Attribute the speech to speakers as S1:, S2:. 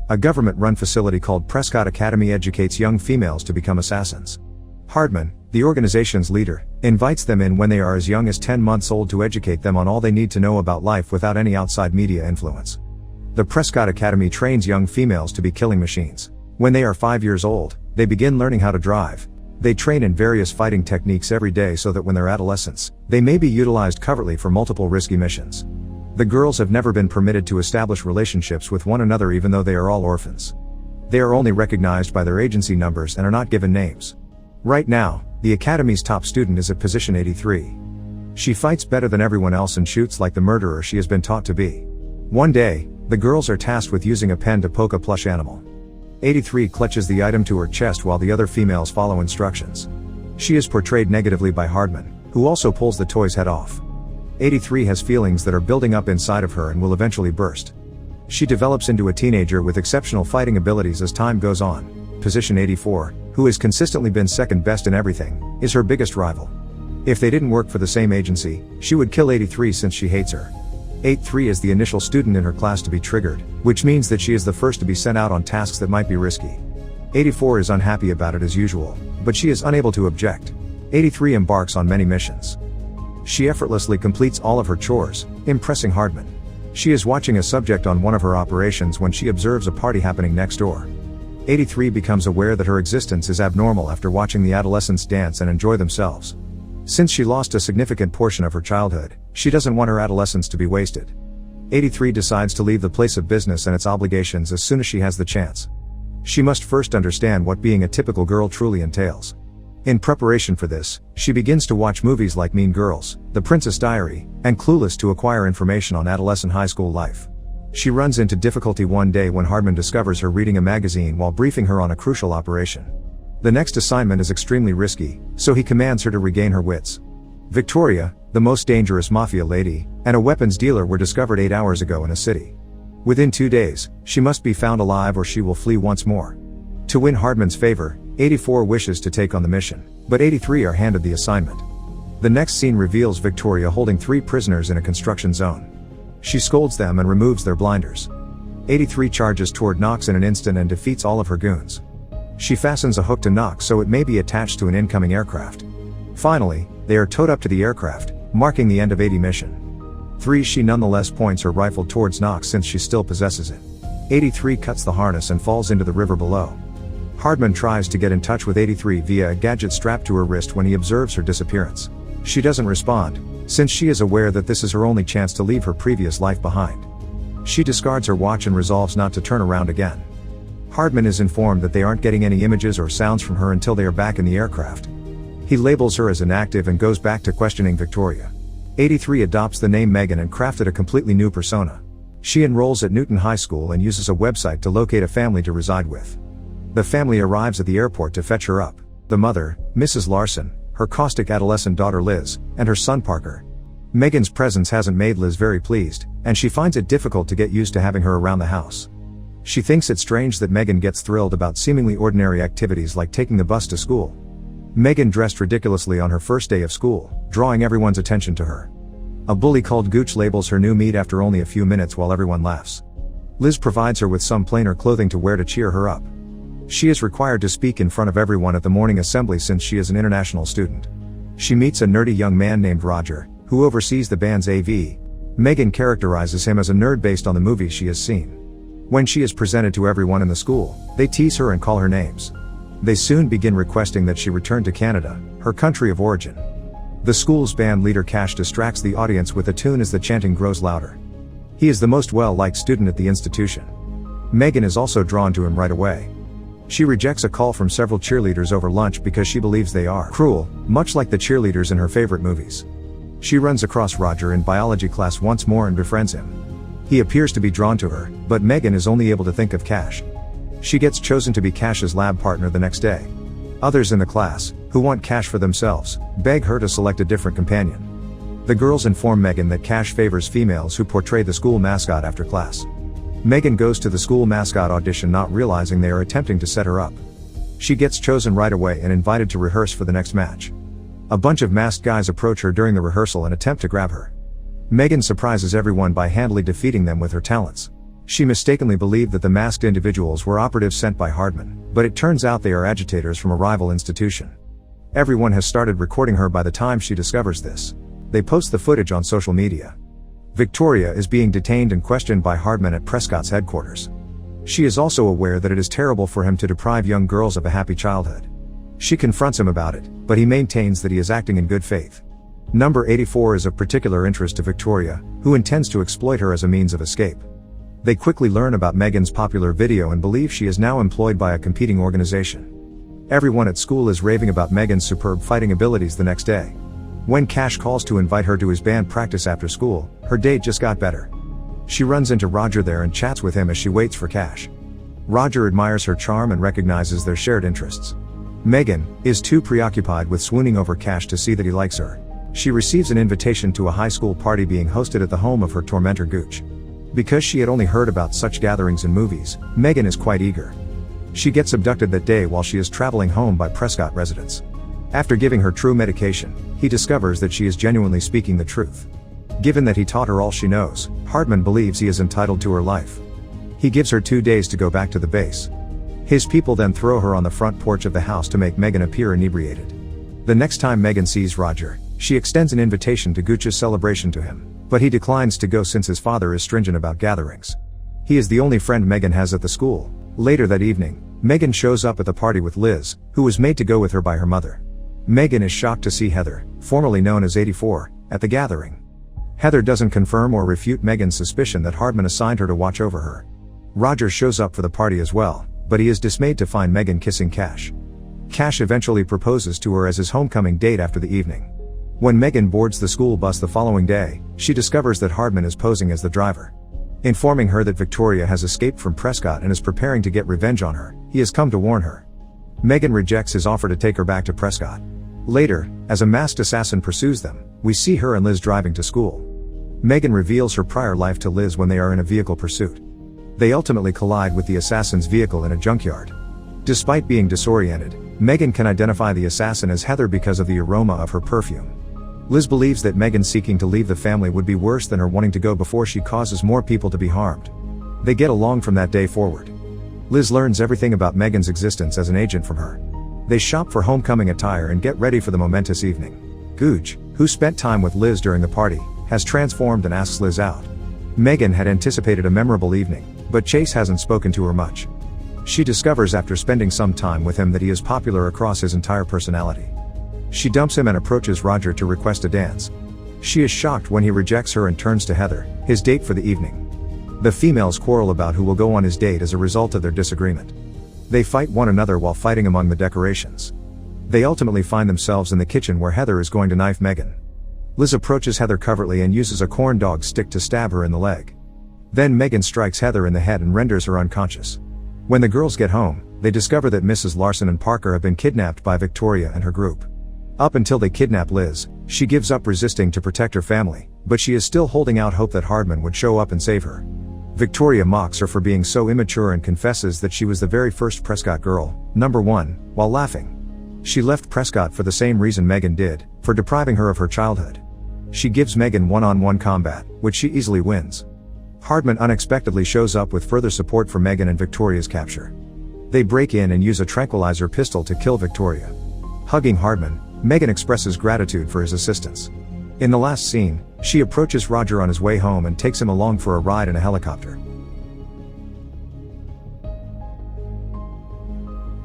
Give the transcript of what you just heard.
S1: A government-run facility called Prescott Academy educates young females to become assassins. Hardman, the organization's leader, invites them in when they are as young as 10 months old to educate them on all they need to know about life without any outside media influence. The Prescott Academy trains young females to be killing machines. When they are 5 years old, they begin learning how to drive. They train in various fighting techniques every day so that when they're adolescents, they may be utilized covertly for multiple risky missions. The girls have never been permitted to establish relationships with one another even though they are all orphans. They are only recognized by their agency numbers and are not given names. Right now, the Academy's top student is at position 83. She fights better than everyone else and shoots like the murderer she has been taught to be. One day, the girls are tasked with using a pen to poke a plush animal. 83 clutches the item to her chest while the other females follow instructions. She is portrayed negatively by Hardman, who also pulls the toy's head off. 83 has feelings that are building up inside of her and will eventually burst. She develops into a teenager with exceptional fighting abilities as time goes on. Position 84, who has consistently been second best in everything, is her biggest rival. If they didn't work for the same agency, she would kill 83 since she hates her. 83 is the initial student in her class to be triggered, which means that she is the first to be sent out on tasks that might be risky. 84 is unhappy about it as usual, but she is unable to object. 83 embarks on many missions. She effortlessly completes all of her chores, impressing Hardman. She is watching a subject on one of her operations when she observes a party happening next door. 83 becomes aware that her existence is abnormal after watching the adolescents dance and enjoy themselves. Since she lost a significant portion of her childhood, she doesn't want her adolescence to be wasted. 83 decides to leave the place of business and its obligations as soon as she has the chance. She must first understand what being a typical girl truly entails. In preparation for this, she begins to watch movies like Mean Girls, The Princess Diary, and Clueless to acquire information on adolescent high school life. She runs into difficulty one day when Hardman discovers her reading a magazine while briefing her on a crucial operation. The next assignment is extremely risky, so he commands her to regain her wits. Victoria, the most dangerous mafia lady, and a weapons dealer were discovered 8 hours ago in a city. Within 2 days, she must be found alive or she will flee once more. To win Hardman's favor, 84 wishes to take on the mission, but 83 are handed the assignment. The next scene reveals Victoria holding 3 prisoners in a construction zone. She scolds them and removes their blinders. 83 charges toward Knox in an instant and defeats all of her goons. She fastens a hook to Knox so it may be attached to an incoming aircraft. Finally, they are towed up to the aircraft, marking the end of 80 mission. 3 She nonetheless points her rifle towards Knox since she still possesses it. 83 cuts the harness and falls into the river below. Hardman tries to get in touch with 83 via a gadget strapped to her wrist when he observes her disappearance. She doesn't respond, since she is aware that this is her only chance to leave her previous life behind. She discards her watch and resolves not to turn around again. Hardman is informed that they aren't getting any images or sounds from her until they are back in the aircraft. He labels her as inactive and goes back to questioning Victoria. 83 adopts the name Megan and crafted a completely new persona. She enrolls at Newton High School and uses a website to locate a family to reside with. The family arrives at the airport to fetch her up. The mother, Mrs. Larson, her caustic adolescent daughter Liz, and her son Parker. Megan's presence hasn't made Liz very pleased, and she finds it difficult to get used to having her around the house. She thinks it strange that Megan gets thrilled about seemingly ordinary activities like taking the bus to school. Megan dressed ridiculously on her first day of school, drawing everyone's attention to her. A bully called Gooch labels her new meat after only a few minutes while everyone laughs. Liz provides her with some plainer clothing to wear to cheer her up. She is required to speak in front of everyone at the morning assembly since she is an international student. She meets a nerdy young man named Roger, who oversees the band's AV. Megan characterizes him as a nerd based on the movies she has seen. When she is presented to everyone in the school, they tease her and call her names. They soon begin requesting that she return to Canada, her country of origin. The school's band leader Cash distracts the audience with a tune as the chanting grows louder. He is the most well-liked student at the institution. Megan is also drawn to him right away. She rejects a call from several cheerleaders over lunch because she believes they are cruel, much like the cheerleaders in her favorite movies. She runs across Roger in biology class once more and befriends him. He appears to be drawn to her, but Megan is only able to think of Cash. She gets chosen to be Cash's lab partner the next day. Others in the class, who want Cash for themselves, beg her to select a different companion. The girls inform Megan that Cash favors females who portray the school mascot after class. Megan goes to the school mascot audition not realizing they are attempting to set her up. She gets chosen right away and invited to rehearse for the next match. A bunch of masked guys approach her during the rehearsal and attempt to grab her. Megan surprises everyone by handily defeating them with her talents. She mistakenly believed that the masked individuals were operatives sent by Hardman, but it turns out they are agitators from a rival institution. Everyone has started recording her by the time she discovers this. They post the footage on social media. Victoria is being detained and questioned by Hardman at Prescott's headquarters. She is also aware that it is terrible for him to deprive young girls of a happy childhood. She confronts him about it, but he maintains that he is acting in good faith. Number 84 is of particular interest to Victoria, who intends to exploit her as a means of escape. They quickly learn about Megan's popular video and believe she is now employed by a competing organization. Everyone at school is raving about Megan's superb fighting abilities the next day. When Cash calls to invite her to his band practice after school, her date just got better. She runs into Roger there and chats with him as she waits for Cash. Roger admires her charm and recognizes their shared interests. Megan is too preoccupied with swooning over Cash to see that he likes her. She receives an invitation to a high school party being hosted at the home of her tormentor Gooch. Because she had only heard about such gatherings in movies, Megan is quite eager. She gets abducted that day while she is traveling home by Prescott residents. After giving her true medication, he discovers that she is genuinely speaking the truth. Given that he taught her all she knows, Hardman believes he is entitled to her life. He gives her 2 days to go back to the base. His people then throw her on the front porch of the house to make Megan appear inebriated. The next time Megan sees Roger, she extends an invitation to Gooch's celebration to him, but he declines to go since his father is stringent about gatherings. He is the only friend Megan has at the school. Later that evening, Megan shows up at the party with Liz, who was made to go with her by her mother. Megan is shocked to see Heather, formerly known as 84, at the gathering. Heather doesn't confirm or refute Megan's suspicion that Hardman assigned her to watch over her. Roger shows up for the party as well, but he is dismayed to find Megan kissing Cash. Cash eventually proposes to her as his homecoming date after the evening. When Megan boards the school bus the following day, she discovers that Hardman is posing as the driver. Informing her that Victoria has escaped from Prescott and is preparing to get revenge on her, he has come to warn her. Megan rejects his offer to take her back to Prescott. Later, as a masked assassin pursues them, we see her and Liz driving to school. Megan reveals her prior life to Liz when they are in a vehicle pursuit. They ultimately collide with the assassin's vehicle in a junkyard. Despite being disoriented, Megan can identify the assassin as Heather because of the aroma of her perfume. Liz believes that Megan seeking to leave the family would be worse than her wanting to go before she causes more people to be harmed. They get along from that day forward. Liz learns everything about Megan's existence as an agent from her. They shop for homecoming attire and get ready for the momentous evening. Gooch, who spent time with Liz during the party, has transformed and asks Liz out. Megan had anticipated a memorable evening, but Chase hasn't spoken to her much. She discovers after spending some time with him that he is popular across his entire personality. She dumps him and approaches Roger to request a dance. She is shocked when he rejects her and turns to Heather, his date for the evening. The females quarrel about who will go on his date as a result of their disagreement. They fight one another while fighting among the decorations. They ultimately find themselves in the kitchen where Heather is going to knife Megan. Liz approaches Heather covertly and uses a corn dog stick to stab her in the leg. Then Megan strikes Heather in the head and renders her unconscious. When the girls get home, they discover that Mrs. Larson and Parker have been kidnapped by Victoria and her group. Up until they kidnap Liz, she gives up resisting to protect her family, but she is still holding out hope that Hardman would show up and save her. Victoria mocks her for being so immature and confesses that she was the very first Prescott girl, number 1, while laughing. She left Prescott for the same reason Megan did, for depriving her of her childhood. She gives Megan one-on-one combat, which she easily wins. Hardman unexpectedly shows up with further support for Megan and Victoria's capture. They break in and use a tranquilizer pistol to kill Victoria. Hugging Hardman, Megan expresses gratitude for his assistance. In the last scene, she approaches Roger on his way home and takes him along for a ride in a helicopter.